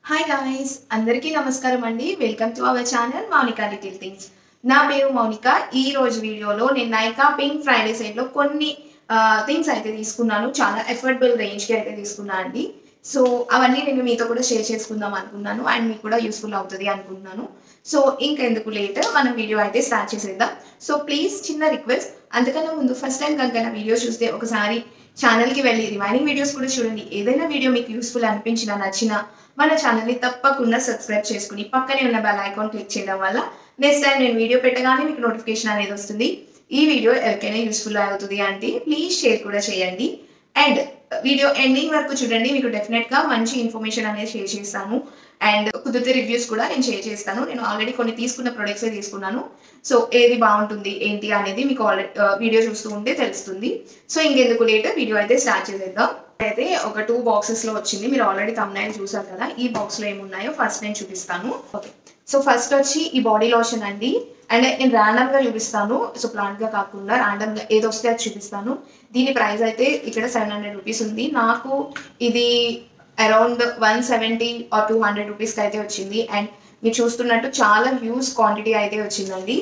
Hi guys అందరికీ నమస్కారం అండి. Welcome to our channel Mounika little things. నా పేరు మౌనిక. ఈ రోజు వీడియోలో నేను నైకా పింక్ ఫ్రైడే సేల్లో కొన్ని థింగ్స్ అయితే తీసుకున్నాను. చాలా అఫోర్డబుల్ రేంజ్కి అయితే తీసుకున్నాను అండి. సో అవన్నీ నేను మీతో కూడా షేర్ చేసుకుందాం అనుకున్నాను అండ్ మీకు కూడా యూస్ఫుల్ అవుతుంది అనుకుంటున్నాను. సో ఇంకెందుకు లేట్ మనం వీడియో అయితే స్టార్ట్ చేసేద్దాం. సో ప్లీజ్ చిన్న రిక్వెస్ట్, అంతకన్నా ముందు ఫస్ట్ టైం కనుక నా వీడియో చూస్తే ఒకసారి ఛానల్కి వెళ్ళి రిమైనింగ్ వీడియోస్ కూడా చూడండి. ఏదైనా వీడియో మీకు యూస్ఫుల్ అనిపించినా నచ్చినా మన ఛానల్ని తప్పకుండా సబ్స్క్రైబ్ చేసుకుని పక్కనే ఉన్న బెల్ ఐకాన్ క్లిక్ చేయడం వల్ల నెక్స్ట్ టైం నేను వీడియో పెట్టగానే మీకు నోటిఫికేషన్ అనేది వస్తుంది. ఈ వీడియో ఎవరికైనా యూస్ఫుల్ అవుతుంది అంటే ప్లీజ్ షేర్ కూడా చేయండి అండ్ వీడియో ఎండింగ్ వరకు చూడండి. మీకు డెఫినెట్గా మంచి ఇన్ఫర్మేషన్ అనేది షేర్ చేస్తాను అండ్ కుదిరితే రివ్యూస్ కూడా నేను షేర్ చేస్తాను. నేను ఆల్రెడీ కొన్ని తీసుకున్న ప్రొడక్ట్సే తీసుకున్నాను. సో ఏది బాగుంటుంది ఏంటి అనేది మీకు ఆల్రెడీ వీడియో చూస్తూ ఉంటే తెలుస్తుంది. సో ఇంకెందుకు లేట్ వీడియో అయితే స్టార్ట్ చేసేద్దాం. అయితే ఒక 2 బాక్సెస్లో వచ్చింది. మీరు ఆల్రెడీ థంబ్నైల్ చూసారు కదా. ఈ బాక్స్లో ఏమున్నాయో ఫస్ట్ నేను చూపిస్తాను. ఓకే, సో ఫస్ట్ వచ్చి ఈ బాడీ లోషన్ అండి. అండ్ నేను ర్యాండమ్గా చూపిస్తాను. సో ప్లాంట్గా కాకుండా ర్యాండమ్గా ఏది వస్తే అది చూపిస్తాను. దీని ప్రైస్ అయితే ఇక్కడ 700 రూపీస్ ఉంది. నాకు ఇది అరౌండ్ 170 ఆర్ 200 రూపీస్కి అయితే వచ్చింది. అండ్ మీరు చూస్తున్నట్టు చాలా హ్యూజ్ క్వాంటిటీ అయితే వచ్చిందండి.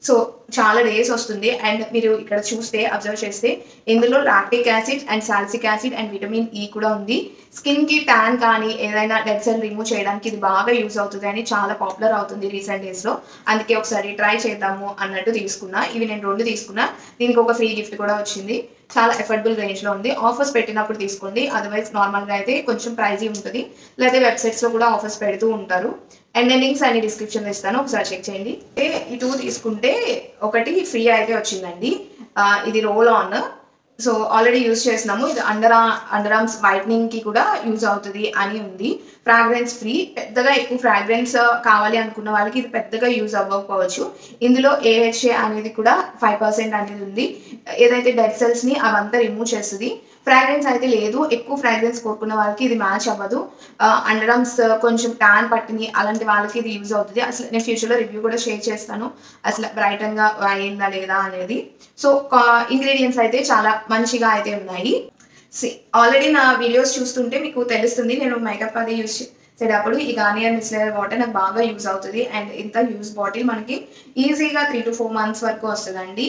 సో చాలా డేస్ వస్తుంది. అండ్ మీరు ఇక్కడ చూస్తే అబ్జర్వ్ చేస్తే ఇందులో lactic acid and సాల్సిక్ acid and vitamin E కూడా ఉంది. స్కిన్కి ట్యాన్ కానీ ఏదైనా డెడ్ సెల్ రిమూవ్ చేయడానికి ఇది బాగా యూజ్ అవుతుంది అని చాలా పాపులర్ అవుతుంది రీసెంట్ డేస్లో. అందుకే ఒకసారి ట్రై చేద్దాము అన్నట్టు తీసుకున్నా. ఇవి నేను 2 తీసుకున్నా. దీనికి ఒక ఫ్రీ గిఫ్ట్ కూడా వచ్చింది. చాలా అఫోర్డబుల్ రేంజ్లో ఉంది. ఆఫర్స్ పెట్టినప్పుడు తీసుకోండి, అదర్వైజ్ నార్మల్గా అయితే కొంచెం ప్రైజీ ఉంటుంది. లేదా వెబ్సైట్స్లో కూడా ఆఫర్స్ పెడుతూ ఉంటారు. అండ్ నేను లింక్స్ అన్ని డిస్క్రిప్షన్లో ఇస్తాను, ఒకసారి చెక్ చేయండి. ఈ 2 తీసుకుంటే ఒకటి ఫ్రీ అయితే వచ్చిందండి. ఇది roll on. So already use చేస్తున్నాము. ఇది అండర్ ఆర్మ్స్ వైట్నింగ్కి కూడా యూజ్ అవుతుంది అని ఉంది. Fragrance free. పెద్దగా ఎక్కువ ఫ్రాగ్రెన్స్ కావాలి అనుకున్న వాళ్ళకి ఇది పెద్దగా యూజ్ అవ్వకపోవచ్చు. ఇందులో AHA అనేది కూడా 5% అనేది ఉంది. ఏదైతే డెడ్ సెల్స్ని అవంతా రిమూవ్ చేస్తుంది. ఫ్రాగ్రెన్స్ అయితే లేదు. ఎక్కువ ఫ్రాగ్రెన్స్ కోరుకున్న వాళ్ళకి ఇది మ్యాచ్ అవ్వదు. అండర్ ఆర్మ్స్ కొంచెం ట్యాన్ పట్టిని అలాంటి వాళ్ళకి ఇది యూజ్ అవుతుంది. అసలు నేను ఫ్యూచర్లో రివ్యూ కూడా షేర్ చేస్తాను అసలు బ్రైటన్గా అయిందా లేదా అనేది. సో ఇంగ్రీడియంట్స్ అయితే చాలా మంచిగా అయితే ఉన్నాయి. ఆల్రెడీ నా వీడియోస్ చూస్తుంటే మీకు తెలుస్తుంది. నేను మేకప్ అది యూజ్ చేసేటప్పుడు ఈ గార్నియర్ మిస్లరీ వాటర్ నాకు బాగా యూజ్ అవుతుంది. అండ్ ఇంత యూజ్ బాటిల్ మనకి ఈజీగా 3 to 4 months వరకు వస్తుందండి.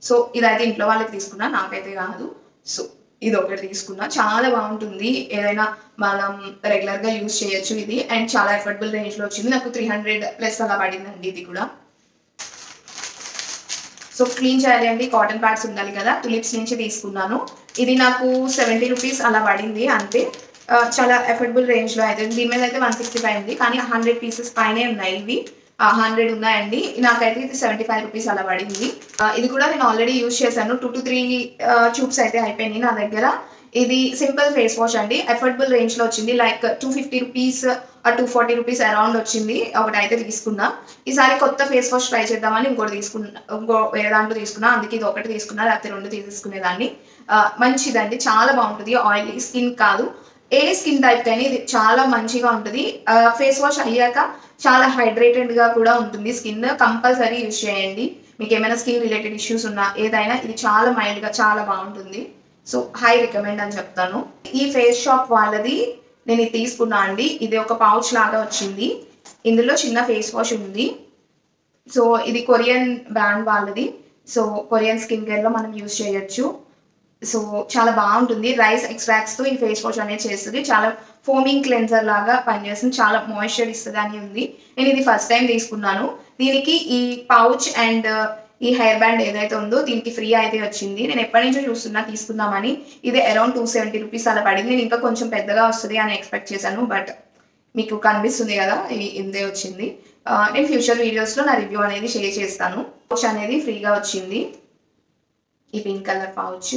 సో ఇదైతే ఇంట్లో వాళ్ళకి తీసుకున్నా, నాకైతే కాదు. సో ఇది ఒకటి తీసుకున్నా, చాలా బాగుంటుంది. ఏదైనా మనం రెగ్యులర్గా యూజ్ చేయొచ్చు ఇది. అండ్ చాలా అఫోర్డబుల్ రేంజ్లో వచ్చింది. నాకు 300+ అలా పడిందండి ఇది కూడా. సో క్లీన్ చేయాలి అండి, కాటన్ ప్యాడ్స్ ఉండాలి కదా. తులిప్స్ నుంచి తీసుకున్నాను. ఇది నాకు 70 రూపీస్ అలా పడింది అంతే. చాలా అఫోర్డబుల్ రేంజ్లో అయితే. దీని మీద అయితే 165 ఉంది, కానీ 100 పీసెస్ పైనే ఉన్నాయి. ఇవి 100 ఉన్నాయండి. నాకైతే ఇది 75 రూపీస్ అలా పడింది. ఇది కూడా నేను ఆల్రెడీ యూజ్ చేశాను. 2 to 3 ట్యూబ్స్ అయితే అయిపోయినాయి నా దగ్గర. ఇది సింపుల్ ఫేస్ వాష్ అండి. అఫోర్డబుల్ రేంజ్లో వచ్చింది. లైక్ 250 రూపీస్ 240 రూపీస్ అరౌండ్ వచ్చింది. ఒకటి అయితే తీసుకున్నా. ఈసారి కొత్త ఫేస్ వాష్ ట్రై చేద్దామని ఇంకోటి తీసుకున్నా, వేరే దాంట్లో తీసుకున్నా. అందుకే ఇది ఒకటి తీసుకున్నా, లేకపోతే 2 తీసుకునేదాన్ని. మంచిదండి, చాలా బాగుంటుంది. ఆయిలీ స్కిన్ కాదు, ఏ స్కిన్ టైప్ కానీ ఇది చాలా మంచిగా ఉంటుంది. ఫేస్ వాష్ అయ్యాక చాలా హైడ్రేటెడ్గా కూడా ఉంటుంది స్కిన్. కంపల్సరీ యూజ్ చేయండి. మీకు ఏమైనా స్కిన్ రిలేటెడ్ ఇష్యూస్ ఉన్నా ఏదైనా ఇది చాలా మైల్డ్గా చాలా బాగుంటుంది. సో హై రికమెండ్ అని చెప్తాను. ఈ ఫేస్ షాప్ వాళ్ళది నేను ఇది తీసుకున్నా అండి. ఇది ఒక పౌచ్ లాగా వచ్చింది. ఇందులో చిన్న ఫేస్ వాష్ ఉంది. సో ఇది కొరియన్ బ్రాండ్ వాళ్ళది. సో కొరియన్ స్కిన్ కేర్లో మనం యూజ్ చేయొచ్చు. సో చాలా బాగుంటుంది. రైస్ ఎక్స్ట్రాక్ట్స్తో ఈ ఫేస్ వాష్ అనేది చేస్తుంది. చాలా ఫోమింగ్ క్లెన్జర్ లాగా పనిచేస్తుంది. చాలా మాయిశ్చర్ ఇస్తుంది అని ఉంది. నేను ఇది ఫస్ట్ టైం తీసుకున్నాను. దీనికి ఈ పౌచ్ అండ్ ఈ హెయిర్ బ్యాండ్ ఏదైతే ఉందో దీనికి ఫ్రీ అయితే వచ్చింది. నేను ఎప్పటి నుంచో చూస్తున్నా తీసుకుందామని. ఇది అరౌండ్ 270 రూపీస్ అలా పడింది. నేను ఇంకా కొంచెం పెద్దగా వస్తుంది అని ఎక్స్పెక్ట్ చేశాను, బట్ మీకు కనిపిస్తుంది కదా ఇంతే వచ్చింది. నేను ఫ్యూచర్ వీడియోస్లో నా రివ్యూ అనేది షేర్ చేస్తాను. పౌచ్ అనేది ఫ్రీగా వచ్చింది. ఈ పింక్ కలర్ పౌచ్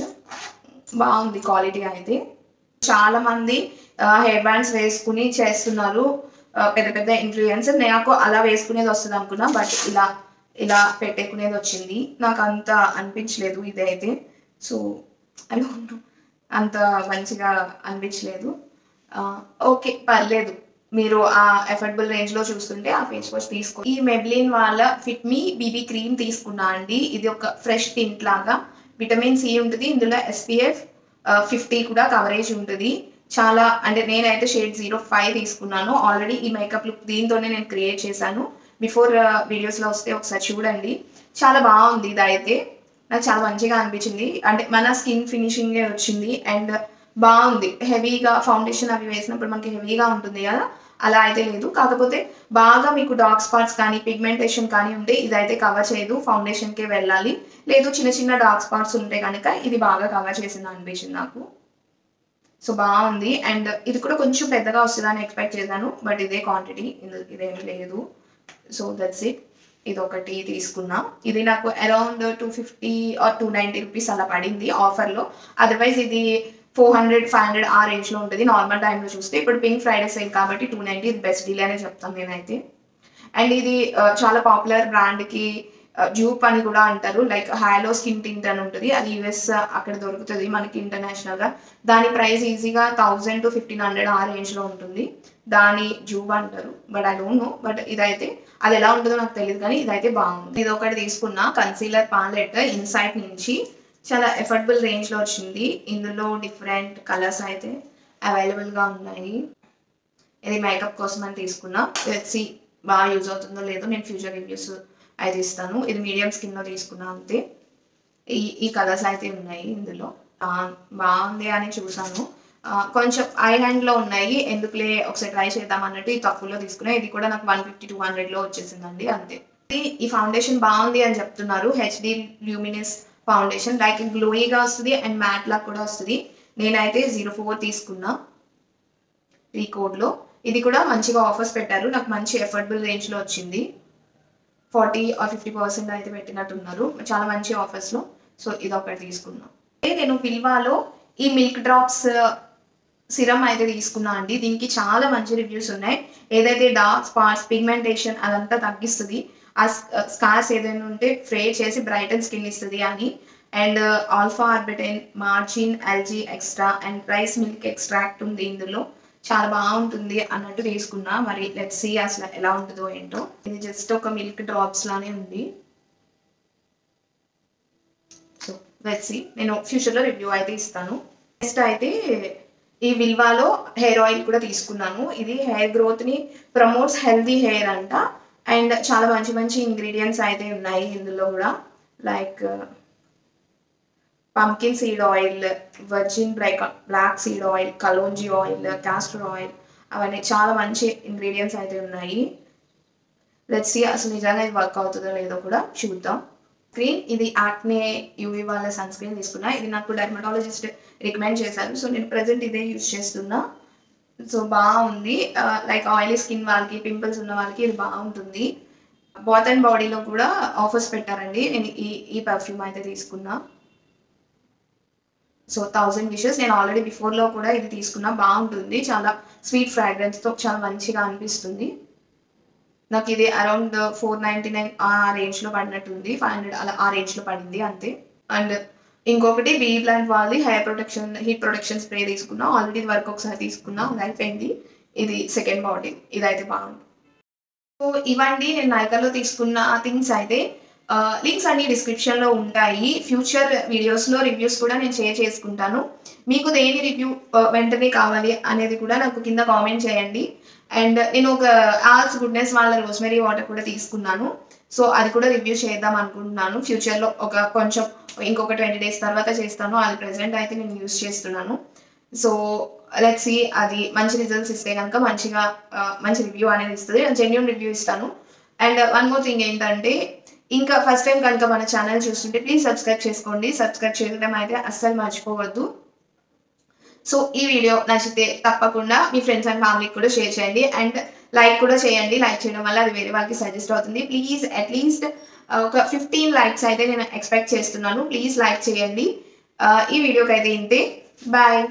బాగుంది క్వాలిటీ అయితే. చాలా మంది హెయిర్ బ్యాండ్స్ వేసుకుని చేస్తున్నారు, పెద్ద పెద్ద ఇన్ఫ్లుయెన్సర్. నాకు అలా వేసుకునేది వస్తుంది అనుకున్నా, బట్ ఇలా పెట్టుకునేది వచ్చింది. నాకు అంత అనిపించలేదు ఇదైతే. సో ఐ డోంట్ నో, అంత మంచిగా అనిపించలేదు. ఓకే, పర్లేదు. మీరు ఆ అఫోర్డబుల్ రేంజ్లో చూస్తుంటే ఆ ఫేస్ వాష్ తీసుకో. ఈ మెబ్లిన్ వాళ్ళ ఫిట్ మీ బీబీ క్రీమ్ తీసుకున్నా అండి. ఇది ఒక ఫ్రెష్ టింట్ లాగా. విటమిన్ సి ఉంటుంది ఇందులో. SPF 50 కూడా కవరేజ్ ఉంటుంది. చాలా అంటే నేనైతే షేడ్ 05 తీసుకున్నాను. ఆల్రెడీ ఈ మేకప్ లుక్ దీంతోనే నేను క్రియేట్ చేశాను. బిఫోర్ వీడియోస్‌లో వస్తే ఒకసారి చూడండి. చాలా బాగుంది ఇదైతే. నాకు చాలా మంచిగా అనిపించింది. అంటే మన స్కిన్ ఫినిషింగే వచ్చింది అండ్ బాగుంది. హెవీగా ఫౌండేషన్ అవి వేసినప్పుడు మనకి హెవీగా ఉంటుంది కదా! అలా అయితే లేదు. కాకపోతే బాగా మీకు డార్క్ స్పాట్స్ కానీ, పిగ్మెంటేషన్ కానీ ఉంటే ఇదైతే కవర్ చేయదు. ఫౌండేషన్‌కే వెళ్ళాలి. లేదు చిన్న చిన్న డార్క్ స్పాట్స్ ఉంటే గనక ఇది బాగా కవర్ చేసింది అనిపించింది నాకు. సో బాగుంది అండ్ ఇది కూడా కొంచెం పెద్దగా వస్తదని ఎక్స్‌పెక్ట్ చేశాను. బట్ ఇదే క్వాంటిటీ. ఇదేమీ లేదు. So that's it. ఇదొకటి తీసుకున్నా. ఇది నాకు అరౌండ్ 250 ఆర్ 290 రూపీస్ అలా పడింది ఆఫర్‌లో. అదర్‌వైజ్ ఇది 400, 500 ఆ రేంజ్‌లో ఉంటది నార్మల్ టైమ్‌లో చూస్తే. ఇప్పుడు పింక్ ఫ్రైడే సేల్ కాబట్టి 290 ఇది బెస్ట్ డీల్ అనే చెప్తాను నేనైతే. అండ్ ఇది చాలా పాపులర్ బ్రాండ్‌కి డ్యూప్ అని కూడా అంటారు. లైక్ హాలో స్కిన్ టింట్ అని ఉంటది. అది యూఎస్ అక్కడ దొరుకుతది మనకి ఇంటర్నేషనల్‌గా. దాని ప్రైస్ ఈజీగా 1000-1500 ఆ రేంజ్‌లో ఉంటుంది. దాని డ్యూప్ అంటారు. But I don't know. But ఇదైతే అది ఎలా ఉంటుందో నాకు తెలీదు కానీ ఇదైతే బాగుంది. ఇదొకటి తీసుకున్నా కన్సీలర్ పాలెట్ ఇన్సైట్ నుంచి. చాలా ఎఫర్డబుల్ రేంజ్‌లో వచ్చింది. ఇందులో డిఫరెంట్ కలర్స్ అయితే అవైలబుల్‌గా ఉన్నాయి. ఇది మేకప్ కోసం అని తీసుకున్నా. లెట్స్ సీ బాగా యూజ్ అవుతుందో లేదో నేను ఫ్యూచర్ రివ్యూస్ అయితే ఇస్తాను. ఇది మీడియం స్కిన్‌లో తీసుకున్నా అంతే. ఈ కలర్స్ అయితే ఉన్నాయి ఇందులో. బాగుంది అని చూసాను. కొంచెం ఐ హ్యాండ్‌లో ఉన్నాయి. ఎందుకులే ఒకసారి ట్రై చేద్దాం అన్నట్టు ఈ తక్కువలో తీసుకున్నా. ఇది కూడా నాకు 150-200లో వచ్చేసిందండి అంతే. ఈ ఫౌండేషన్ బాగుంది అని చెప్తున్నారు. హెచ్‌డి ల్యూమినస్ ఫౌండేషన్ లైక్ గ్లోయిగా వస్తది అండ్ మ్యాట్ లాగా కూడా వస్తది. నేనైతే 04 తీసుకున్నా ఈ కోడ్‌లో. ఇది కూడా మంచిగా ఆఫర్స్ పెట్టారు. నాకు మంచి ఎఫర్డబుల్ రేంజ్‌లో వచ్చింది. 40 ఆర్ 50% అయితే పెట్టినట్టున్నారు. చాలా మంచి ఆఫర్స్‌లో. సో ఇదొకటి తీసుకున్నా. నేను విల్వాలో ఈ మిల్క్ డ్రాప్స్ సిరమ్ అయితే తీసుకున్నా అండి. దీనికి చాలా మంచి రివ్యూస్ ఉన్నాయి. ఏదైతే డార్క్ స్పాట్స్, పిగ్మెంటేషన్ అదంతా తగ్గిస్తది. ఆ స్కార్స్ ఏదైనా ఉంటే ఫేడ్ చేసి బ్రైటన్ స్కిన్ ఇస్తది అని. And alpha arbutin, margin, LG extra and rice milk extract ఉంది ఇందులో. చాలా బాగుంటుంది అన్నట్టు తీసుకున్నా. మరి లెట్స్ సీ అసలు ఎలా ఉంటుందో ఏంటో. ఇది జస్ట్ ఒక మిల్క్ డ్రాప్స్ లానే ఉంది. So let's see. నేను ఫ్యూచర్‌లో రివ్యూ అయితే ఇస్తాను. నెక్స్ట్ అయితే ఈ విల్వాలో హెయిర్ ఆయిల్ కూడా తీసుకున్నాను. ఇది హెయిర్ గ్రోత్‌ని ప్రమోట్స్ హెల్తీ హెయిర్ అంట. అండ్ చాలా మంచి మంచి ఇంగ్రీడియెంట్స్ అయితే ఉన్నాయి ఇందులో కూడా. Like pumpkin seed oil, virgin black seed oil, kalonji oil, castor oil అవన్నీ చాలా మంచి ఇంగ్రీడియెంట్స్ అయితే ఉన్నాయి. లెట్స్ సీ అసలు నిజంగా ఇది వర్క్ అవుతుందో లేదో కూడా చూద్దాం. ఇది యాక్నే యూవీ వాళ్ళ సన్ స్క్రీన్ తీసుకున్నా. ఇది నాకు డెర్మటాలజిస్ట్ రికమెండ్ చేశారు. సో నేను ప్రెజెంట్ ఇదే యూజ్ చేస్తున్నా. సో బాగుంది. లైక్ ఆయిలీ స్కిన్ వాళ్ళకి, పింపుల్స్ ఉన్న వాళ్ళకి ఇది బాగుంటుంది. బాత్ అండ్ బాడీలో కూడా ఆఫర్స్ పెట్టారండి. నేను ఈ పర్ఫ్యూమ్ అయితే తీసుకున్నా. So 1000 wishes. నేను ఆల్రెడీ బిఫోర్‌లో కూడా ఇది తీసుకున్నా. బాగుంటుంది. చాలా స్వీట్ ఫ్రాగ్రెన్స్‌తో చాలా మంచిగా అనిపిస్తుంది. నాకు ఇది అరౌండ్ 499 ఆ రేంజ్‌లో పడినట్టుంది. 500 అలా ఆ రేంజ్‌లో పడింది అంతే. అండ్ ఇంకొకటి వీ ప్లాంట్ వాళ్ళది హీట్ ప్రొటెక్షన్ స్ప్రే తీసుకున్నా. ఆల్రెడీ ఇది వరకు ఒకసారి తీసుకున్నా. అది అయిపోయింది. ఇది సెకండ్ బాటిల్. ఇదైతే బాగుంది. సో ఇవండి నేను నైకాలో తీసుకున్న థింగ్స్ అయితే. లింక్స్ అన్ని డిస్క్రిప్షన్‌లో ఉంటాయి. ఫ్యూచర్ వీడియోస్‌లో రివ్యూస్ కూడా నేను షేర్ చేసుకుంటాను. మీకు దేని రివ్యూ వెంటనే కావాలి అనేది కూడా నాకు కింద కామెంట్ చేయండి. అండ్ నేను ఒక ఆల్స్ గుడ్నెస్ వాళ్ళ రోస్మెరీ వాటర్ కూడా తీసుకున్నాను. సో అది కూడా రివ్యూ చేద్దాం అనుకుంటున్నాను. ఫ్యూచర్‌లో కొంచెం ఇంకొక 20 డేస్ తర్వాత చేస్తాను. అది ప్రెజెంట్ అయితే నేను యూజ్ చేస్తున్నాను. సో లెట్స్ సీ అది మంచి రిజల్ట్స్ ఇస్తే గనుక మంచి రివ్యూ అనేది ఇస్తది. జెన్యూన్ రివ్యూ ఇస్తాను. అండ్ వన్ మోర్ థింగ్ ఏంటంటే ఇంకా ఫస్ట్ టైం కనుక మన ఛానల్ చూస్తుంటే ప్లీజ్ సబ్స్క్రైబ్ చేసుకోండి. సబ్స్క్రైబ్ చేయడం అయితే అస్సలు మర్చిపోవద్దు. సో ఈ వీడియో నచ్చితే తప్పకుండా మీ ఫ్రెండ్స్ అండ్ ఫ్యామిలీకి కూడా షేర్ చేయండి. అండ్ లైక్ కూడా చేయండి. లైక్ చేయడం వల్ల అది వేరే వాళ్ళకి సజెస్ట్ అవుతుంది. ప్లీజ్ అట్లీస్ట్ ఒక 15 లైక్స్ అయితే నేను ఎక్స్పెక్ట్ చేస్తున్నాను. ప్లీజ్ లైక్ చేయండి. ఈ వీడియోకి అయితే ఇంతే. బాయ్.